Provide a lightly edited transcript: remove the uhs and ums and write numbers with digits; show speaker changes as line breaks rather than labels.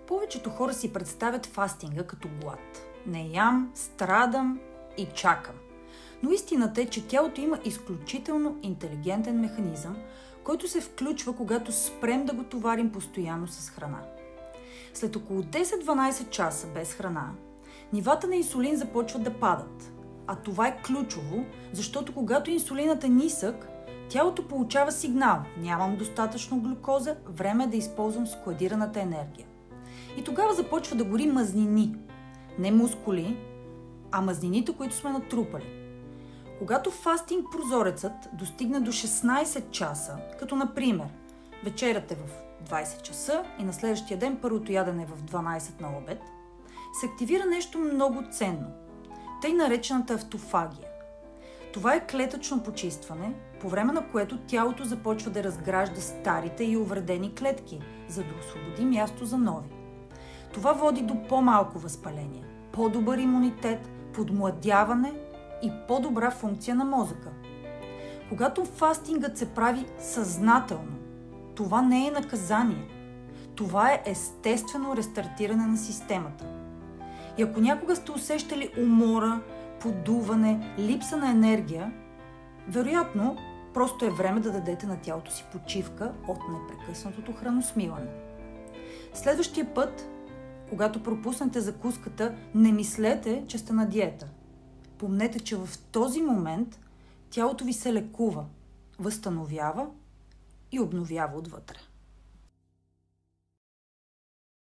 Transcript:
Повечето хора си представят фастинга като глад. Не ям, страдам и чакам. Но истината е, че тялото има изключително интелигентен механизъм, който се включва, когато спрем да го товарим постоянно с храна. След около 10-12 часа без храна, нивата на инсулин започват да падат. А това е ключово, защото когато инсулинът е нисък, тялото получава сигнал: нямам достатъчно глюкоза, време е да използвам складираната енергия. И тогава започва да гори мазнини. Не мускули, а мазнините, които сме натрупали. Когато фастинг прозорецът достигне до 16 часа, като например вечерята е в 20 часа и на следващия ден първото ядене е в 12 на обед, се активира нещо много ценно, тъй наречената автофагия. Това е клетъчно почистване, по време на което тялото започва да разгражда старите и увредени клетки, за да освободи място за нови. Това води до по-малко възпаление, по-добър имунитет, подмладяване и по-добра функция на мозъка. Когато фастингът се прави съзнателно, това не е наказание. Това е естествено рестартиране на системата. И ако някога сте усещали умора, подуване, липса на енергия, вероятно просто е време да дадете на тялото си почивка от непрекъснатото храносмилане. Следващия път, когато пропуснете закуската, не мислете, че сте на диета. Помнете, че в този момент тялото ви се лекува, възстановява и обновява отвътре.